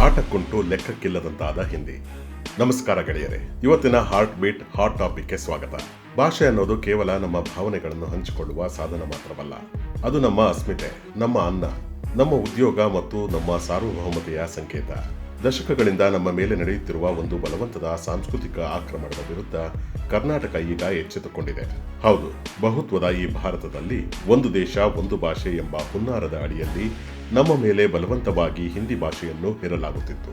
ಆಟಕ್ಕುಂಟು ಲೆಕ್ಕಕ್ಕಿಲ್ಲದಂತಾದ ಹಿಂದಿ. ನಮಸ್ಕಾರ ಗೆಳೆಯರೆ, ಇವತ್ತಿನ ಹಾರ್ಟ್ ಬೀಟ್ ಹಾಟ್ ಟಾಪಿಕ್ಗೆ ಸ್ವಾಗತ. ಭಾಷೆ ಅನ್ನೋದು ಕೇವಲ ನಮ್ಮ ಭಾವನೆಗಳನ್ನು ಹಂಚಿಕೊಳ್ಳುವ ಸಾಧನ ಮಾತ್ರವಲ್ಲ. ಅದು ನಮ್ಮ ಅಸ್ಮಿತೆ, ನಮ್ಮ ಅನ್ನ, ನಮ್ಮ ಉದ್ಯೋಗ ಮತ್ತು ನಮ್ಮ ಸಾರ್ವಭೌಮತೆಯ ಸಂಕೇತ. ದಶಕಗಳಿಂದ ನಮ್ಮ ಮೇಲೆ ನಡೆಯುತ್ತಿರುವ ಒಂದು ಬಲವಂತದ ಸಾಂಸ್ಕೃತಿಕ ಆಕ್ರಮಣದ ವಿರುದ್ಧ ಕರ್ನಾಟಕ ಈಗ ಎಚ್ಚೆತ್ತುಕೊಂಡಿದೆ. ಹೌದು, ಬಹುತ್ವದ ಈ ಭಾರತದಲ್ಲಿ ಒಂದು ದೇಶ ಒಂದು ಭಾಷೆ ಎಂಬ ಹುನ್ನಾರದ ಅಡಿಯಲ್ಲಿ ನಮ್ಮ ಮೇಲೆ ಬಲವಂತವಾಗಿ ಹಿಂದಿ ಭಾಷೆಯನ್ನು ಹೇರಲಾಗುತ್ತಿತ್ತು.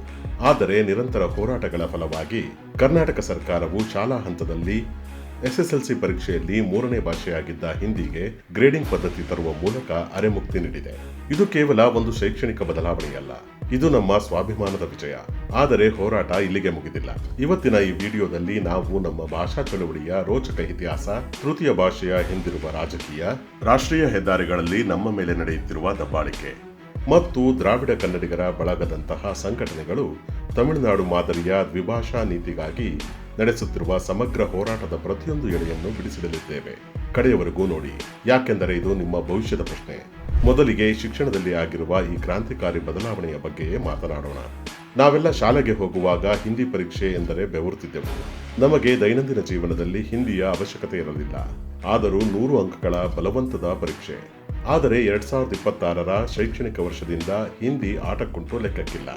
ಆದರೆ ನಿರಂತರ ಹೋರಾಟಗಳ ಫಲವಾಗಿ ಕರ್ನಾಟಕ ಸರ್ಕಾರವು ಶಾಲಾ ಹಂತದಲ್ಲಿ SSLC ಪರೀಕ್ಷೆಯಲ್ಲಿ 3ನೇ ಭಾಷೆಯಾಗಿದ್ದ ಹಿಂದಿಗೆ ಗ್ರೇಡಿಂಗ್ ಪದ್ಧತಿ ತರುವ ಮೂಲಕ ಅರೆಮುಕ್ತಿ ನೀಡಿದೆ. ಇದು ಕೇವಲ ಒಂದು ಶೈಕ್ಷಣಿಕ ಬದಲಾವಣೆಯಲ್ಲ, ಇದು ನಮ್ಮ ಸ್ವಾಭಿಮಾನದ ವಿಜಯ. ಆದರೆ ಹೋರಾಟ ಇಲ್ಲಿಗೆ ಮುಗಿದಿಲ್ಲ. ಇವತ್ತಿನ ಈ ವಿಡಿಯೋದಲ್ಲಿ ನಾವು ನಮ್ಮ ಭಾಷಾ ಚಳವಳಿಯ ರೋಚಕ ಇತಿಹಾಸ, ತೃತೀಯ ಭಾಷೆಯ ಹಿಂದಿರುವ ರಾಜಕೀಯ, ರಾಷ್ಟ್ರೀಯ ಹೆದ್ದಾರಿಗಳಲ್ಲಿ ನಮ್ಮ ಮೇಲೆ ನಡೆಯುತ್ತಿರುವ ದಬ್ಬಾಳಿಕೆ ಮತ್ತು ದ್ರಾವಿಡ ಕನ್ನಡಿಗರ ಬಳಗದಂತಹ ಸಂಘಟನೆಗಳು ತಮಿಳುನಾಡು ಮಾದರಿಯ ದ್ವಿಭಾಷಾ ನೀತಿಗಾಗಿ ನಡೆಸುತ್ತಿರುವ ಸಮಗ್ರ ಹೋರಾಟದ ಪ್ರತಿಯೊಂದು ಎಳೆಯನ್ನು ಬಿಡಿಸಿಡಲಿದ್ದೇವೆ. ಕಡೆಯವರೆಗೂ ನೋಡಿ, ಯಾಕೆಂದರೆ ಇದು ನಿಮ್ಮ ಭವಿಷ್ಯದ ಪ್ರಶ್ನೆ. ಮೊದಲಿಗೆ ಶಿಕ್ಷಣದಲ್ಲಿ ಆಗಿರುವ ಈ ಕ್ರಾಂತಿಕಾರಿ ಬದಲಾವಣೆಯ ಬಗ್ಗೆಯೇ ಮಾತನಾಡೋಣ. ನಾವೆಲ್ಲ ಶಾಲೆಗೆ ಹೋಗುವಾಗ ಹಿಂದಿ ಪರೀಕ್ಷೆ ಎಂದರೆ ಬೆವರುತ್ತಿದ್ದೆವು. ನಮಗೆ ದೈನಂದಿನ ಜೀವನದಲ್ಲಿ ಹಿಂದಿಯ ಅವಶ್ಯಕತೆ ಇರಲಿಲ್ಲ. ಆದರೂ 100 ಅಂಕಗಳ ಬಲವಂತದ ಪರೀಕ್ಷೆ. ಆದರೆ 2026ರ ಶೈಕ್ಷಣಿಕ ವರ್ಷದಿಂದ ಹಿಂದಿ ಆಟಕ್ಕುಂಟು ಲೆಕ್ಕಕ್ಕಿಲ್ಲ.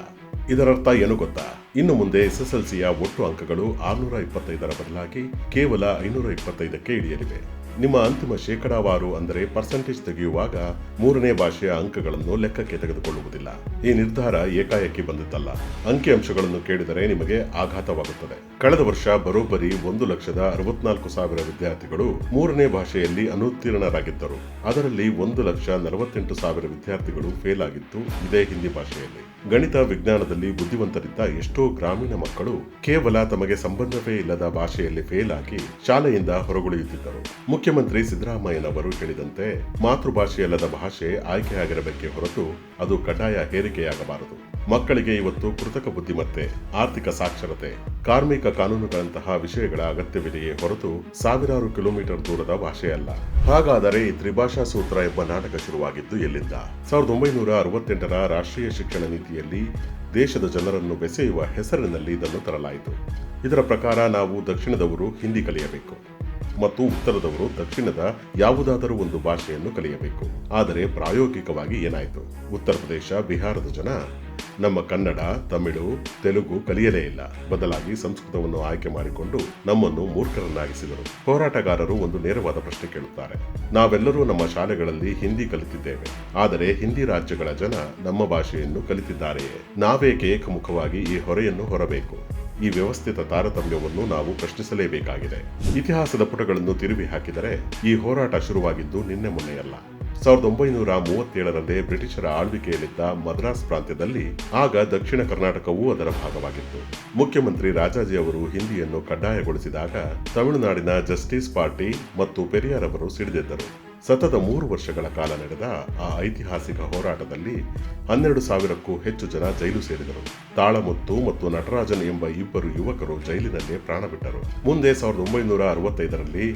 ಇದರರ್ಥ ಏನು ಗೊತ್ತಾ? ಇನ್ನು ಮುಂದೆ SSLCಯ ಒಟ್ಟು ಅಂಕಗಳು 625ರ ಬದಲಾಗಿ ಕೇವಲ 525ಕ್ಕೆ ಇಳಿಯಲಿವೆ. ನಿಮ್ಮ ಅಂತಿಮ ಶೇಕಡಾವಾರು ಅಂದರೆ ಪರ್ಸೆಂಟೇಜ್ ತೆಗೆಯುವಾಗ 3ನೇ ಭಾಷೆಯ ಅಂಕಗಳನ್ನು ಲೆಕ್ಕಕ್ಕೆ ತೆಗೆದುಕೊಳ್ಳುವುದಿಲ್ಲ. ಈ ನಿರ್ಧಾರ ಏಕಾಏಕಿ ಬಂದಿದ್ದಲ್ಲ. ಅಂಕಿಅಂಶಗಳನ್ನು ಕೇಳಿದರೆ ನಿಮಗೆ ಆಘಾತವಾಗುತ್ತದೆ. ಕಳೆದ ವರ್ಷ ಬರೋಬ್ಬರಿ 1,64,000 ವಿದ್ಯಾರ್ಥಿಗಳು 3ನೇ ಭಾಷೆಯಲ್ಲಿ ಅನುತ್ತೀರ್ಣರಾಗಿದ್ದರು. ಅದರಲ್ಲಿ 1,48,000 ವಿದ್ಯಾರ್ಥಿಗಳು ಫೇಲ್ ಆಗಿದ್ದು ಇದೇ ಹಿಂದಿ ಭಾಷೆಯಲ್ಲಿ. ಗಣಿತ, ವಿಜ್ಞಾನದಲ್ಲಿ ಬುದ್ಧಿವಂತರಿದ್ದ ಎಷ್ಟೋ ಗ್ರಾಮೀಣ ಮಕ್ಕಳು ಕೇವಲ ತಮಗೆ ಸಂಬಂಧವೇ ಇಲ್ಲದ ಭಾಷೆಯಲ್ಲಿ ಫೇಲ್ ಆಗಿ ಶಾಲೆಯಿಂದ ಹೊರಗುಳಿಯುತ್ತಿದ್ದರು. ಮುಖ್ಯಮಂತ್ರಿ ಸಿದ್ದರಾಮಯ್ಯನವರು ಹೇಳಿದಂತೆ ಮಾತೃಭಾಷೆಯಲ್ಲದ ಭಾಷೆ ಆಯ್ಕೆಯಾಗಿರಬೇಕೇ ಹೊರತು ಅದು ಕಡ್ಡಾಯ ಹೇರಿಕೆಯಾಗಬಾರದು. ಮಕ್ಕಳಿಗೆ ಇವತ್ತು ಕೃತಕ ಬುದ್ಧಿಮತ್ತೆ, ಆರ್ಥಿಕ ಸಾಕ್ಷರತೆ, ಕಾರ್ಮಿಕ ಕಾನೂನುಗಳಂತಹ ವಿಷಯಗಳ ಅಗತ್ಯವಿದೆಯೇ ಹೊರತು ಸಾವಿರಾರು ಕಿಲೋಮೀಟರ್ ದೂರದ ಭಾಷೆಯಲ್ಲ. ಹಾಗಾದರೆ ಈ ತ್ರಿಭಾಷಾ ಸೂತ್ರ ಎಂಬ ನಾಟಕ ಶುರುವಾಗಿದ್ದು ಎಲ್ಲಿಂದ? 1968ರ ರಾಷ್ಟ್ರೀಯ ಶಿಕ್ಷಣ ನೀತಿಯಲ್ಲಿ ದೇಶದ ಜನರನ್ನು ಬೆಸೆಯುವ ಹೆಸರಿನಲ್ಲಿ ಇದನ್ನು ತರಲಾಯಿತು. ಇದರ ಪ್ರಕಾರ ನಾವು ದಕ್ಷಿಣದವರು ಹಿಂದಿ ಕಲಿಯಬೇಕು ಮತ್ತು ಉತ್ತರದವರು ದಕ್ಷಿಣದ ಯಾವುದಾದರೂ ಒಂದು ಭಾಷೆಯನ್ನು ಕಲಿಯಬೇಕು. ಆದರೆ ಪ್ರಾಯೋಗಿಕವಾಗಿ ಏನಾಯಿತು? ಉತ್ತರ ಪ್ರದೇಶ, ಬಿಹಾರದ ಜನ ನಮ್ಮ ಕನ್ನಡ, ತಮಿಳು, ತೆಲುಗು ಕಲಿಯಲೇ ಇಲ್ಲ. ಬದಲಾಗಿ ಸಂಸ್ಕೃತವನ್ನು ಆಯ್ಕೆ ಮಾಡಿಕೊಂಡು ನಮ್ಮನ್ನು ಮೂರ್ಖರನ್ನಾಗಿಸಿದರು. ಹೋರಾಟಗಾರರು ಒಂದು ನೇರವಾದ ಪ್ರಶ್ನೆ ಕೇಳುತ್ತಾರೆ. ನಾವೆಲ್ಲರೂ ನಮ್ಮ ಶಾಲೆಗಳಲ್ಲಿ ಹಿಂದಿ ಕಲಿತಿದ್ದೇವೆ, ಆದರೆ ಹಿಂದಿ ರಾಜ್ಯಗಳ ಜನ ನಮ್ಮ ಭಾಷೆಯನ್ನು ಕಲಿತಿದ್ದಾರೆಯೇ? ನಾವೇಕೆ ಏಕಮುಖವಾಗಿ ಈ ಹೊರೆಯನ್ನು ಹೊರಬೇಕು? ಈ ವ್ಯವಸ್ಥಿತ ತಾರತಮ್ಯವನ್ನು ನಾವು ಪ್ರಶ್ನಿಸಲೇಬೇಕಾಗಿದೆ. ಇತಿಹಾಸದ ಪುಟಗಳನ್ನು ತಿರುವಿ ಹಾಕಿದರೆ ಈ ಹೋರಾಟ ಶುರುವಾಗಿದ್ದು ನಿನ್ನೆ ಮೊನ್ನೆಯಲ್ಲ. 1937ರಲ್ಲಿ ಬ್ರಿಟಿಷರ ಆಳ್ವಿಕೆಯಲ್ಲಿದ್ದ ಮದ್ರಾಸ್ ಪ್ರಾಂತ್ಯದಲ್ಲಿ ಆಗ ದಕ್ಷಿಣ ಕರ್ನಾಟಕವೂ ಅದರ ಭಾಗವಾಗಿತ್ತು. ಮುಖ್ಯಮಂತ್ರಿ ರಾಜಾಜಿ ಅವರು ಹಿಂದಿಯನ್ನು ಕಡ್ಡಾಯಗೊಳಿಸಿದಾಗ ತಮಿಳುನಾಡಿನ ಜಸ್ಟಿಸ್ ಪಾರ್ಟಿ ಮತ್ತು ಪೆರಿಯಾರ್ ಅವರು ಸಿಡಿದೆದ್ದರು. ಸತತ 3 ವರ್ಷಗಳ ಕಾಲ ನಡೆದ ಆ ಐತಿಹಾಸಿಕ ಹೋರಾಟದಲ್ಲಿ 12,000ಕ್ಕೂ ಹೆಚ್ಚು ಜನ ಜೈಲು ಸೇರಿದರು. ತಾಳಮುತ್ತು ಮತ್ತು ನಟರಾಜನ್ ಎಂಬ ಇಬ್ಬರು ಯುವಕರು ಜೈಲಿನಲ್ಲೇ ಪ್ರಾಣ ಬಿಟ್ಟರು. ಮುಂದೆ 1965ರಲ್ಲಿ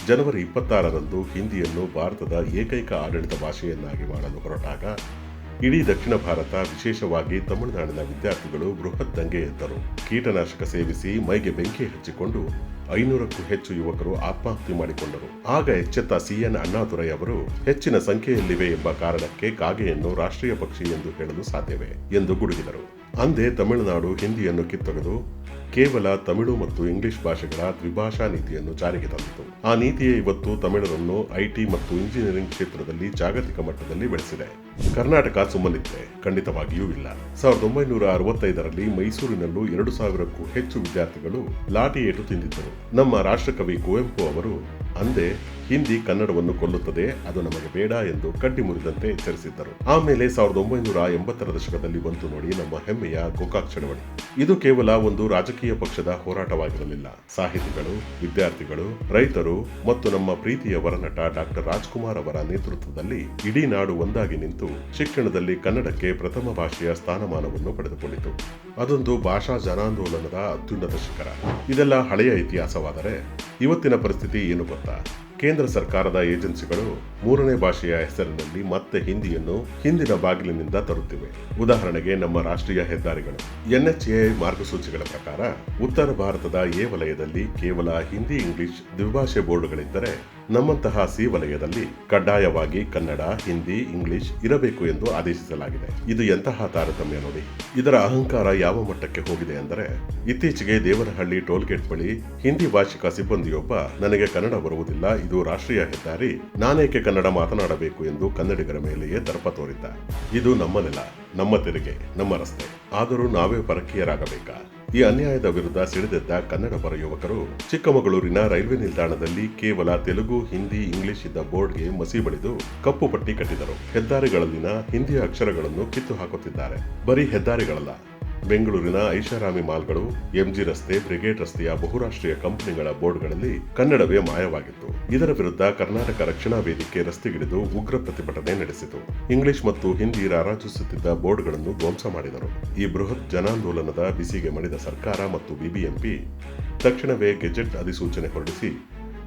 ಜನವರಿ 26ರಂದು ಹಿಂದಿಯನ್ನು ಭಾರತದ ಏಕೈಕ ಆಡಳಿತ ಭಾಷೆಯನ್ನಾಗಿ ಮಾಡಲು ಹೊರಟಾಗ ಇಡೀ ದಕ್ಷಿಣ ಭಾರತ, ವಿಶೇಷವಾಗಿ ತಮಿಳುನಾಡಿನ ವಿದ್ಯಾರ್ಥಿಗಳು ಬೃಹತ್ ದಂಗೆ ಎದ್ದರು. ಕೀಟನಾಶಕ ಸೇವಿಸಿ ಮೈಗೆ ಬೆಂಕಿ ಹಚ್ಚಿಕೊಂಡು 500ಕ್ಕೂ ಹೆಚ್ಚು ಯುವಕರು ಆತ್ಮಹತ್ಯೆ ಮಾಡಿಕೊಂಡರು. ಆಗ ಎಚ್ಚೆತ್ತ CN ಅಣ್ಣಾದುರೈ ಅವರು ಹೆಚ್ಚಿನ ಸಂಖ್ಯೆಯಲ್ಲಿವೆ ಎಂಬ ಕಾರಣಕ್ಕೆ ಕಾಗೆಯನ್ನು ರಾಷ್ಟ್ರೀಯ ಪಕ್ಷಿ ಎಂದು ಹೇಳಲು ಸಾಧ್ಯವೇ ಎಂದು ಗುಡುಗಿದರು. ಅಂದೇ ತಮಿಳುನಾಡು ಹಿಂದಿಯನ್ನು ಕಿತ್ತೊಗೆದು ಕೇವಲ ತಮಿಳು ಮತ್ತು ಇಂಗ್ಲಿಷ್ ಭಾಷೆಗಳ ದ್ವಿಭಾಷಾ ನೀತಿಯನ್ನು ಜಾರಿಗೆ ತಂದಿತು. ಆ ನೀತಿಯೇ ಇವತ್ತು ತಮಿಳರನ್ನು IT ಮತ್ತು ಇಂಜಿನಿಯರಿಂಗ್ ಕ್ಷೇತ್ರದಲ್ಲಿ ಜಾಗತಿಕ ಮಟ್ಟದಲ್ಲಿ ಬೆಳೆಸಿದೆ. ಕರ್ನಾಟಕ ಸುಮ್ಮನಿತ್ತೆ? ಖಂಡಿತವಾಗಿಯೂ ಇಲ್ಲ. 1965ರಲ್ಲಿ ಮೈಸೂರಿನಲ್ಲೂ 2,000ಕ್ಕೂ ಹೆಚ್ಚು ವಿದ್ಯಾರ್ಥಿಗಳು ಲಾಠಿ ಏಟು ತಿಂದಿದ್ದರು. ನಮ್ಮ ರಾಷ್ಟ್ರಕವಿ ಕುವೆಂಪು ಅವರು ಅಂದೇ ಹಿಂದಿ ಕನ್ನಡವನ್ನು ಕೊಲ್ಲುತ್ತದೆ, ಅದು ನಮಗೆ ಬೇಡ ಎಂದು ಕಡ್ಡಿ ಮುರಿದಂತೆ ಎಚ್ಚರಿಸಿದ್ದರು. ಆಮೇಲೆ 1980ರ ದಶಕದಲ್ಲಿ ಬಂತು ನೋಡಿ ನಮ್ಮ ಹೆಮ್ಮೆಯ ಗೋಕಾಕ್ ಚಳವಳಿ. ಇದು ಕೇವಲ ಒಂದು ರಾಜಕೀಯ ಪಕ್ಷದ ಹೋರಾಟವಾಗಿರಲಿಲ್ಲ. ಸಾಹಿತಿಗಳು, ವಿದ್ಯಾರ್ಥಿಗಳು, ರೈತರು ಮತ್ತು ನಮ್ಮ ಪ್ರೀತಿಯ ವರನಟ ಡಾಕ್ಟರ್ ರಾಜ್ಕುಮಾರ್ ಅವರ ನೇತೃತ್ವದಲ್ಲಿ ಇಡೀ ನಾಡು ಒಂದಾಗಿ ನಿಂತು ಶಿಕ್ಷಣದಲ್ಲಿ ಕನ್ನಡಕ್ಕೆ ಪ್ರಥಮ ಭಾಷೆಯ ಸ್ಥಾನಮಾನವನ್ನು ಪಡೆದುಕೊಂಡಿತು. ಅದೊಂದು ಭಾಷಾ ಜನಾಂದೋಲನದ ಅತ್ಯುನ್ನತ ಶಿಖರ. ಇದೆಲ್ಲ ಹಳೆಯ ಇತಿಹಾಸವಾದರೆ ಇವತ್ತಿನ ಪರಿಸ್ಥಿತಿ ಏನು ಗೊತ್ತಾ? ಕೇಂದ್ರ ಸರ್ಕಾರದ ಏಜೆನ್ಸಿಗಳು ಮೂರನೇ ಭಾಷೆಯ ಹೆಸರಿನಲ್ಲಿ ಮತ್ತೆ ಹಿಂದಿಯನ್ನು ಹಿಂದಿನ ಬಾಗಿಲಿನಿಂದ ತರುತ್ತಿವೆ. ಉದಾಹರಣೆಗೆ ನಮ್ಮ ರಾಷ್ಟ್ರೀಯ ಹೆದ್ದಾರಿಗಳು. NHAI ಮಾರ್ಗಸೂಚಿಗಳ ಪ್ರಕಾರ ಉತ್ತರ ಭಾರತದ ಎ ವಲಯದಲ್ಲಿ ಕೇವಲ ಹಿಂದಿ ಇಂಗ್ಲಿಷ್ ದ್ವಿಭಾಷೆ ಬೋರ್ಡ್ಗಳಿದ್ದರೆ, ನಮ್ಮಂತಹ ಸಿ ವಲಯದಲ್ಲಿ ಕಡ್ಡಾಯವಾಗಿ ಕನ್ನಡ, ಹಿಂದಿ, ಇಂಗ್ಲಿಷ್ ಇರಬೇಕು ಎಂದು ಆದೇಶಿಸಲಾಗಿದೆ. ಇದು ಎಂತಹ ತಾರತಮ್ಯ ನೋಡಿ. ಇದರ ಅಹಂಕಾರ ಯಾವ ಮಟ್ಟಕ್ಕೆ ಹೋಗಿದೆ ಅಂದರೆ, ಇತ್ತೀಚೆಗೆ ದೇವನಹಳ್ಳಿ ಟೋಲ್ಗೇಟ್ ಬಳಿ ಹಿಂದಿ ಭಾಷಿಕ ಸಿಬ್ಬಂದಿಯೊಬ್ಬ, ನನಗೆ ಕನ್ನಡ ಬರುವುದಿಲ್ಲ, ಇದು ರಾಷ್ಟ್ರೀಯ ಹೆದ್ದಾರಿ, ನಾನೇಕೆ ಕನ್ನಡ ಮಾತನಾಡಬೇಕು ಎಂದು ಕನ್ನಡಿಗರ ಮೇಲೆಯೇ ದರ್ಪ ತೋರಿದ್ದ. ಇದು ನಮ್ಮ ನೆಲ, ನಮ್ಮ ತೆರಿಗೆ, ನಮ್ಮ ರಸ್ತೆ, ಆದರೂ ನಾವೇ ಪರಕೀಯರಾಗಬೇಕಾ? ಈ ಅನ್ಯಾಯದ ವಿರುದ್ಧ ಸಿಡಿದೆದ್ದ ಕನ್ನಡ ಪರ ಯುವಕರು ಚಿಕ್ಕಮಗಳೂರಿನ ರೈಲ್ವೆ ನಿಲ್ದಾಣದಲ್ಲಿ ಕೇವಲ ತೆಲುಗು, ಹಿಂದಿ, ಇಂಗ್ಲಿಷ್ ಇದ್ದ ಬೋರ್ಡ್ಗೆ ಮಸಿ ಬಳಿದು ಕಪ್ಪು ಪಟ್ಟಿ ಕಟ್ಟಿದರು. ಹೆದ್ದಾರಿಗಳಲ್ಲಿನ ಹಿಂದಿಯ ಅಕ್ಷರಗಳನ್ನು ಕಿತ್ತು ಹಾಕುತ್ತಿದ್ದಾರೆ. ಬರೀ ಹೆದ್ದಾರಿಗಳಲ್ಲ, ಬೆಂಗಳೂರಿನ ಐಷಾರಾಮಿ ಮಾಲ್ಗಳು, MG ರಸ್ತೆ, ಬ್ರಿಗೇಡ್ ರಸ್ತೆಯ ಬಹುರಾಷ್ಟ್ರೀಯ ಕಂಪನಿಗಳ ಬೋರ್ಡ್ಗಳಲ್ಲಿ ಕನ್ನಡವೇ ಮಾಯವಾಗಿತ್ತು. ಇದರ ವಿರುದ್ಧ ಕರ್ನಾಟಕ ರಕ್ಷಣಾ ವೇದಿಕೆ ರಸ್ತೆಗಿಳಿದು ಉಗ್ರ ಪ್ರತಿಭಟನೆ ನಡೆಸಿತು. ಇಂಗ್ಲಿಷ್ ಮತ್ತು ಹಿಂದಿ ರಾರಾಜಿಸುತ್ತಿದ್ದ ಬೋರ್ಡ್ಗಳನ್ನು ಧ್ವಂಸ ಮಾಡಿದರು. ಈ ಬೃಹತ್ ಜನಾಂದೋಲನದ ಬಿಸಿಗೆ ಮಣಿದ ಸರ್ಕಾರ ಮತ್ತು BBMP ತಕ್ಷಣವೇ ಗೆಜೆಟ್ ಅಧಿಸೂಚನೆ ಹೊರಡಿಸಿ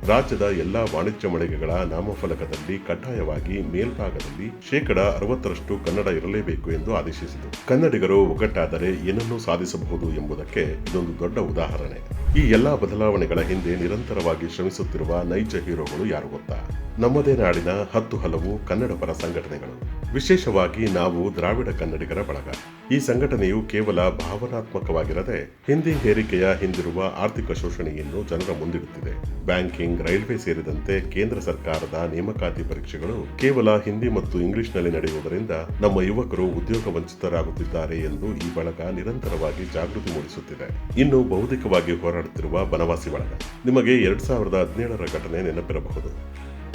ರಾಜ್ಯದ ಎಲ್ಲಾ ವಾಣಿಜ್ಯ ಮಳಿಗೆಗಳ ನಾಮಫಲಕದಲ್ಲಿ ಕಡ್ಡಾಯವಾಗಿ ಮೇಲ್ಭಾಗದಲ್ಲಿ 60% ಕನ್ನಡ ಇರಲೇಬೇಕು ಎಂದು ಆದೇಶಿಸಿತು. ಕನ್ನಡಿಗರು ಒಗ್ಗಟ್ಟಾದರೆ ಏನನ್ನೂ ಸಾಧಿಸಬಹುದು ಎಂಬುದಕ್ಕೆ ಇದೊಂದು ದೊಡ್ಡ ಉದಾಹರಣೆ. ಈ ಎಲ್ಲಾ ಬದಲಾವಣೆಗಳ ಹಿಂದೆ ನಿರಂತರವಾಗಿ ಶ್ರಮಿಸುತ್ತಿರುವ ನೈಜ ಹೀರೋಗಳು ಯಾರು ಗೊತ್ತಾ? ನಮ್ಮದೇ ನಾಡಿನ 10 ಹಲವು ಕನ್ನಡ ಪರ ಸಂಘಟನೆಗಳು. ವಿಶೇಷವಾಗಿ ನಾವು ದ್ರಾವಿಡ ಕನ್ನಡಿಗರ ಬಳಗ. ಈ ಸಂಘಟನೆಯು ಕೇವಲ ಭಾವನಾತ್ಮಕವಾಗಿರದೆ ಹಿಂದಿ ಹೇರಿಕೆಯ ಹಿಂದಿರುವ ಆರ್ಥಿಕ ಶೋಷಣೆಯನ್ನು ಜನರ ಮುಂದಿಡುತ್ತಿದೆ. ಬ್ಯಾಂಕಿಂಗ್, ರೈಲ್ವೆ ಸೇರಿದಂತೆ ಕೇಂದ್ರ ಸರ್ಕಾರದ ನೇಮಕಾತಿ ಪರೀಕ್ಷೆಗಳು ಕೇವಲ ಹಿಂದಿ ಮತ್ತು ಇಂಗ್ಲಿಷ್ನಲ್ಲಿ ನಡೆಯುವುದರಿಂದ ನಮ್ಮ ಯುವಕರು ಉದ್ಯೋಗ ವಂಚಿತರಾಗುತ್ತಿದ್ದಾರೆ ಎಂದು ಈ ಬಳಗ ನಿರಂತರವಾಗಿ ಜಾಗೃತಿ ಮೂಡಿಸುತ್ತಿದೆ. ಇನ್ನು ಬೌದ್ಧಿಕವಾಗಿ ಹೋರಾಡುತ್ತಿರುವ ಬನವಾಸಿ ಬಳಗ. ನಿಮಗೆ 2017ರ ಘಟನೆ ನೆನಪಿರಬಹುದು.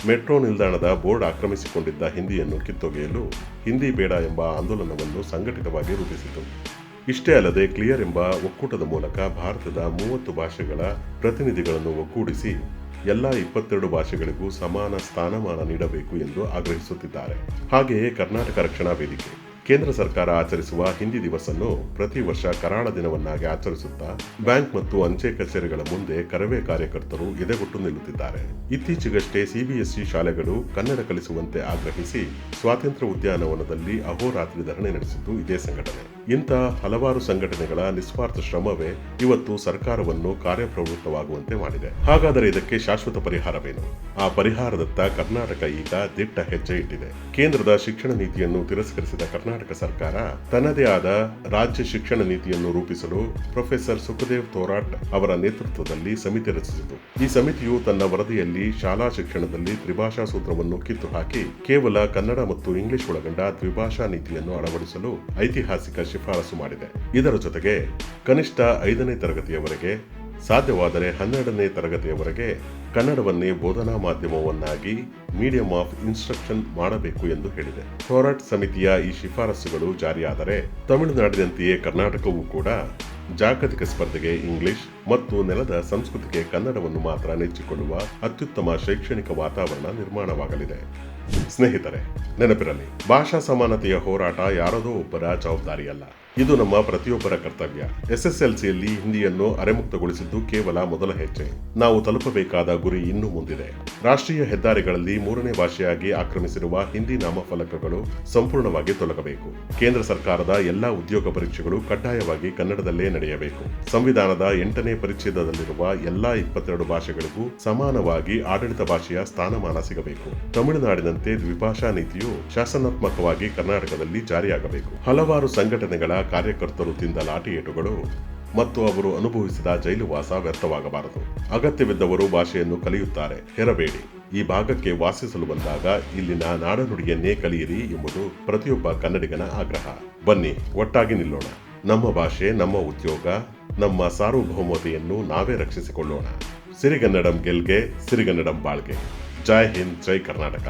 ಮೆಟ್ರೋ ನಿಲ್ದಾಣದ ಬೋರ್ಡ್ ಆಕ್ರಮಿಸಿಕೊಂಡಿದ್ದ ಹಿಂದಿಯನ್ನು ಕಿತ್ತೊಗೆಯಲು ಹಿಂದಿ ಬೇಡ ಎಂಬ ಆಂದೋಲನವನ್ನು ಸಂಘಟಿತವಾಗಿ ರೂಪಿಸಿತು. ಇಷ್ಟೇ ಅಲ್ಲದೆ ಕ್ಲಿಯರ್ ಎಂಬ ಒಕ್ಕೂಟದ ಮೂಲಕ ಭಾರತದ 30 ಭಾಷೆಗಳ ಪ್ರತಿನಿಧಿಗಳನ್ನು ಒಗ್ಗೂಡಿಸಿ ಎಲ್ಲ 22 ಭಾಷೆಗಳಿಗೂ ಸಮಾನ ಸ್ಥಾನಮಾನ ನೀಡಬೇಕು ಎಂದು ಆಗ್ರಹಿಸುತ್ತಿದ್ದಾರೆ. ಹಾಗೆಯೇ ಕರ್ನಾಟಕ ರಕ್ಷಣಾ ವೇದಿಕೆ ಕೇಂದ್ರ ಸರ್ಕಾರ ಆಚರಿಸುವ ಹಿಂದಿ ದಿವಸನ್ನು ಪ್ರತಿ ವರ್ಷ ಕರಾಳ ದಿನವನ್ನಾಗಿ ಆಚರಿಸುತ್ತಾ ಬ್ಯಾಂಕ್ ಮತ್ತು ಅಂಚೆ ಕಚೇರಿಗಳ ಮುಂದೆ ಕರವೇ ಕಾರ್ಯಕರ್ತರು ಎದೆಗೊಟ್ಟು ನಿಲ್ಲುತ್ತಿದ್ದಾರೆ. ಇತ್ತೀಚೆಗಷ್ಟೇ CBSE ಶಾಲೆಗಳು ಕನ್ನಡ ಕಲಿಸುವಂತೆ ಆಗ್ರಹಿಸಿ ಸ್ವಾತಂತ್ರ್ಯ ಉದ್ಯಾನವನದಲ್ಲಿ ಅಹೋರಾತ್ರಿ ಧರಣಿ ನಡೆಸಿದ್ದು ಇದೇ ಸಂಘಟನೆ. ಇಂಥ ಹಲವಾರು ಸಂಘಟನೆಗಳ ನಿಸ್ವಾರ್ಥ ಶ್ರಮವೇ ಇವತ್ತು ಸರ್ಕಾರವನ್ನು ಕಾರ್ಯಪ್ರವೃತ್ತವಾಗುವಂತೆ ಮಾಡಿದೆ. ಹಾಗಾದರೆ ಇದಕ್ಕೆ ಶಾಶ್ವತ ಪರಿಹಾರವೇನು? ಆ ಪರಿಹಾರದತ್ತ ಕರ್ನಾಟಕ ಈಗ ದಿಟ್ಟ ಹೆಜ್ಜೆ ಇಟ್ಟಿದೆ. ಕೇಂದ್ರದ ಶಿಕ್ಷಣ ನೀತಿಯನ್ನು ತಿರಸ್ಕರಿಸಿದ ಕರ್ನಾಟಕ ಸರ್ಕಾರ ತನ್ನದೇ ಆದ ರಾಜ್ಯ ಶಿಕ್ಷಣ ನೀತಿಯನ್ನು ರೂಪಿಸಲು ಪ್ರೊಫೆಸರ್ ಸುಖದೇವ್ ಥೋರಾಟ್ ಅವರ ನೇತೃತ್ವದಲ್ಲಿ ಸಮಿತಿ ರಚಿಸಿತು. ಈ ಸಮಿತಿಯು ತನ್ನ ವರದಿಯಲ್ಲಿ ಶಾಲಾ ಶಿಕ್ಷಣದಲ್ಲಿ ತ್ರಿಭಾಷಾ ಸೂತ್ರವನ್ನು ಕಿತ್ತು ಹಾಕಿ ಕೇವಲ ಕನ್ನಡ ಮತ್ತು ಇಂಗ್ಲಿಷ್ ಒಳಗೊಂಡ ದ್ವಿಭಾಷಾ ನೀತಿಯನ್ನು ಅಳವಡಿಸಲು ಐತಿಹಾಸಿಕ ಶಿಫಾರಸು ಮಾಡಿದೆ. ಇದರ ಜೊತೆಗೆ ಕನಿಷ್ಠ 5ನೇ ತರಗತಿಯವರೆಗೆ, ಸಾಧ್ಯವಾದರೆ 12ನೇ ತರಗತಿಯವರೆಗೆ ಕನ್ನಡವನ್ನೇ ಬೋಧನಾ ಮಾಧ್ಯಮವನ್ನಾಗಿ ಮೀಡಿಯಂ ಆಫ್ ಇನ್ಸ್ಟ್ರಕ್ಷನ್ ಮಾಡಬೇಕು ಎಂದು ಹೇಳಿದೆ. ಥೋರಾಟ್ ಸಮಿತಿಯ ಈ ಶಿಫಾರಸುಗಳು ಜಾರಿಯಾದರೆ ತಮಿಳುನಾಡಿನಂತೆಯೇ ಕರ್ನಾಟಕವೂ ಕೂಡ ಜಾಗತಿಕ ಸ್ಪರ್ಧೆಗೆ ಇಂಗ್ಲಿಷ್ ಮತ್ತು ನೆಲದ ಸಂಸ್ಕೃತಿಗೆ ಕನ್ನಡವನ್ನು ಮಾತ್ರ ನೆಚ್ಚಿಕೊಳ್ಳುವ ಅತ್ಯುತ್ತಮ ಶೈಕ್ಷಣಿಕ ವಾತಾವರಣ ನಿರ್ಮಾಣವಾಗಲಿದೆ. ಸ್ನೇಹಿತರೆ, ನೆನಪಿರಲಿ, ಭಾಷಾ ಸಮಾನತೆಯ ಹೋರಾಟ ಯಾರದೋ ಒಬ್ಬರ ಜವಾಬ್ದಾರಿಯಲ್ಲ, ಇದು ನಮ್ಮ ಪ್ರತಿಯೊಬ್ಬರ ಕರ್ತವ್ಯ. SSLCಯಲ್ಲಿ ಹಿಂದಿಯನ್ನು ಅರೆಮುಕ್ತಗೊಳಿಸಿದ್ದು ಕೇವಲ ಮೊದಲ ಹೆಜ್ಜೆ. ನಾವು ತಲುಪಬೇಕಾದ ಗುರಿ ಇನ್ನೂ ಮುಂದಿದೆ. ರಾಷ್ಟ್ರೀಯ ಹೆದ್ದಾರಿಗಳಲ್ಲಿ 3ನೇ ಭಾಷೆಯಾಗಿ ಆಕ್ರಮಿಸಿರುವ ಹಿಂದಿ ನಾಮಫಲಕಗಳು ಸಂಪೂರ್ಣವಾಗಿ ತೊಲಗಬೇಕು. ಕೇಂದ್ರ ಸರ್ಕಾರದ ಎಲ್ಲಾ ಉದ್ಯೋಗ ಪರೀಕ್ಷೆಗಳು ಕಡ್ಡಾಯವಾಗಿ ಕನ್ನಡದಲ್ಲೇ ನಡೆಯಬೇಕು. ಸಂವಿಧಾನದ 8ನೇ ಪರಿಚ್ಛೇದದಲ್ಲಿರುವ ಎಲ್ಲಾ 22 ಭಾಷೆಗಳಿಗೂ ಸಮಾನವಾಗಿ ಆಡಳಿತ ಭಾಷೆಯ ಸ್ಥಾನಮಾನ ಸಿಗಬೇಕು. ತಮಿಳುನಾಡಿನಂತೆ ದ್ವಿಭಾಷಾ ನೀತಿಯು ಶಾಸನಾತ್ಮಕವಾಗಿ ಕರ್ನಾಟಕದಲ್ಲಿ ಜಾರಿಯಾಗಬೇಕು. ಹಲವಾರು ಸಂಘಟನೆಗಳ ಕಾರ್ಯಕರ್ತರು ತಿಂದ ಲಾಠಿ ಏಟುಗಳು ಮತ್ತು ಅವರು ಅನುಭವಿಸಿದ ಜೈಲುವಾಸ ವ್ಯರ್ಥವಾಗಬಾರದು. ಅಗತ್ಯವಿದ್ದವರು ಭಾಷೆಯನ್ನು ಕಲಿಯುತ್ತಾರೆ, ಹೆರಬೇಡಿ. ಈ ಭಾಗಕ್ಕೆ ವಾಸಿಸಲು ಬಂದಾಗ ಇಲ್ಲಿನ ನಾಡನುಡಿಯನ್ನೇ ಕಲಿಯಿರಿ ಎಂಬುದು ಪ್ರತಿಯೊಬ್ಬ ಕನ್ನಡಿಗನ ಆಗ್ರಹ. ಬನ್ನಿ, ಒಟ್ಟಾಗಿ ನಿಲ್ಲೋಣ. ನಮ್ಮ ಭಾಷೆ, ನಮ್ಮ ಉದ್ಯೋಗ, ನಮ್ಮ ಸಾರ್ವಭೌಮತೆಯನ್ನು ನಾವೇ ರಕ್ಷಿಸಿಕೊಳ್ಳೋಣ. ಸಿರಿಗನ್ನಡಂ ಗೆಲ್ಗೆ, ಸಿರಿಗನ್ನಡಂ ಬಾಳ್ಗೆ. ಜೈ ಹಿಂದ್, ಜೈ ಕರ್ನಾಟಕ.